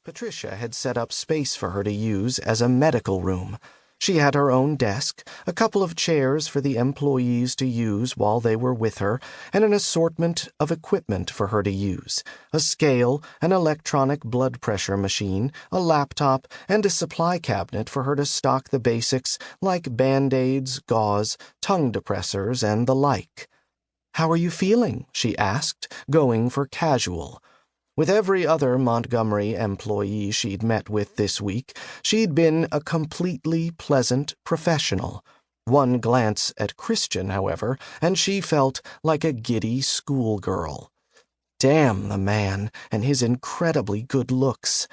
Patricia had set up space for her to use as a medical room. She had her own desk, a couple of chairs for the employees to use while they were with her, and an assortment of equipment for her to use: a scale, an electronic blood pressure machine, a laptop, and a supply cabinet for her to stock the basics like Band-Aids, gauze, tongue depressors, and the like. "How are you feeling?" she asked, going for casual. With every other Montgomery employee she'd met with this week, she'd been a completely pleasant professional. One glance at Christian, however, and she felt like a giddy schoolgirl. Damn the man and his incredibly good looks.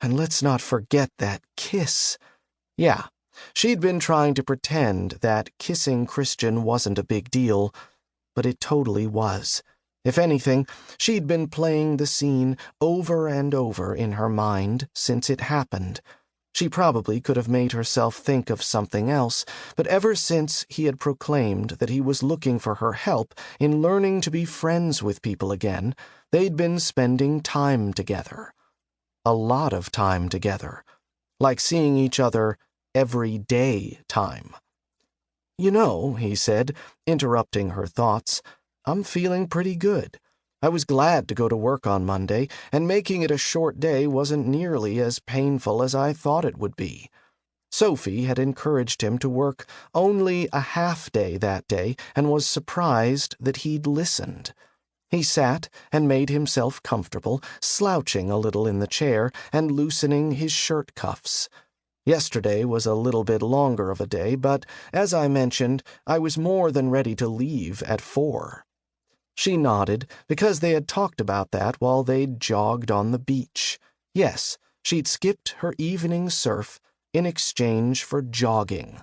And let's not forget that kiss. Yeah, she'd been trying to pretend that kissing Christian wasn't a big deal, but it totally was. If anything, she'd been playing the scene over and over in her mind since it happened. She probably could have made herself think of something else, but ever since he had proclaimed that he was looking for her help in learning to be friends with people again, they'd been spending time together. A lot of time together. Like seeing each other every day time. "You know," he said, interrupting her thoughts, "I'm feeling pretty good. I was glad to go to work on Monday, and making it a short day wasn't nearly as painful as I thought it would be." Sophie had encouraged him to work only a half day that day and was surprised that he'd listened. He sat and made himself comfortable, slouching a little in the chair and loosening his shirt cuffs. Yesterday was a little bit longer of a day, but, as I mentioned, I was more than ready to leave at 4. She nodded, because they had talked about that while they'd jogged on the beach. Yes, she'd skipped her evening surf in exchange for jogging.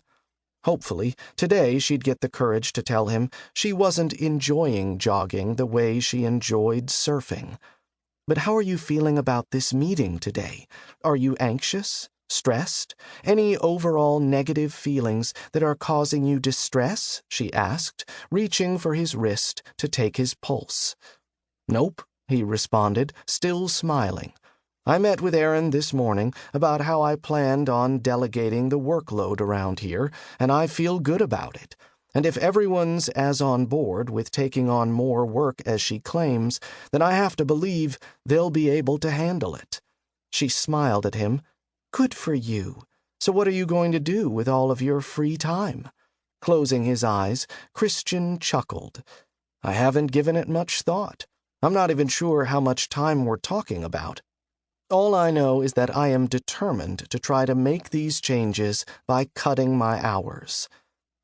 Hopefully, today she'd get the courage to tell him she wasn't enjoying jogging the way she enjoyed surfing. "But how are you feeling about this meeting today? Are you anxious? Stressed? Any overall negative feelings that are causing you distress?" she asked, reaching for his wrist to take his pulse. "Nope," he responded, still smiling. "I met with Aaron this morning about how I planned on delegating the workload around here, and I feel good about it. And if everyone's as on board with taking on more work as she claims, then I have to believe they'll be able to handle it." She smiled at him. "Good for you. So what are you going to do with all of your free time?" Closing his eyes, Christian chuckled. "I haven't given it much thought. I'm not even sure how much time we're talking about. All I know is that I am determined to try to make these changes by cutting my hours."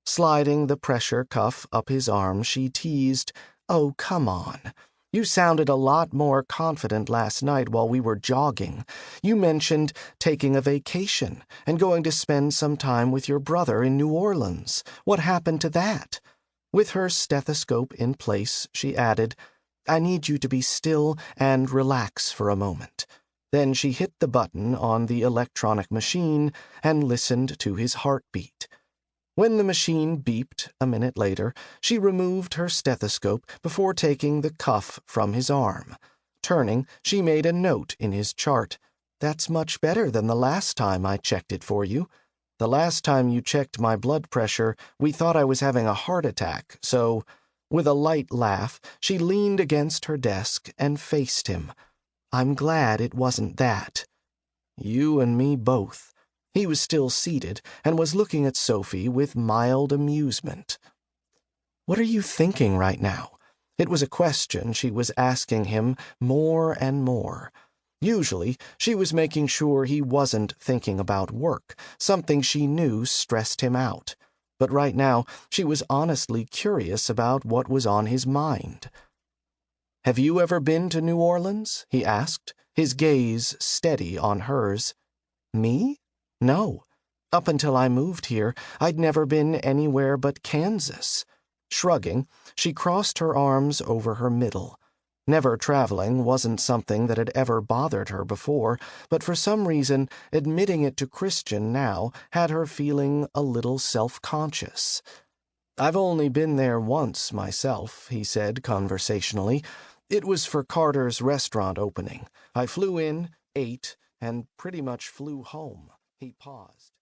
Sliding the pressure cuff up his arm, she teased, "Oh, come on. You sounded a lot more confident last night while we were jogging. You mentioned taking a vacation and going to spend some time with your brother in New Orleans. What happened to that?" With her stethoscope in place, she added, "I need you to be still and relax for a moment." Then she hit the button on the electronic machine and listened to his heartbeat. When the machine beeped a minute later, she removed her stethoscope before taking the cuff from his arm. Turning, she made a note in his chart. "That's much better than the last time I checked it for you. The last time you checked my blood pressure, we thought I was having a heart attack, so—" With a light laugh, she leaned against her desk and faced him. "I'm glad it wasn't that." "You and me both." He was still seated and was looking at Sophie with mild amusement. "What are you thinking right now?" It was a question she was asking him more and more. Usually, she was making sure he wasn't thinking about work, something she knew stressed him out. But right now, she was honestly curious about what was on his mind. "Have you ever been to New Orleans?" he asked, his gaze steady on hers. "Me? No. Up until I moved here, I'd never been anywhere but Kansas." Shrugging, she crossed her arms over her middle. Never traveling wasn't something that had ever bothered her before, but for some reason, admitting it to Christian now had her feeling a little self-conscious. "I've only been there once myself," he said conversationally. "It was for Carter's restaurant opening. I flew in, ate, and pretty much flew home. He paused.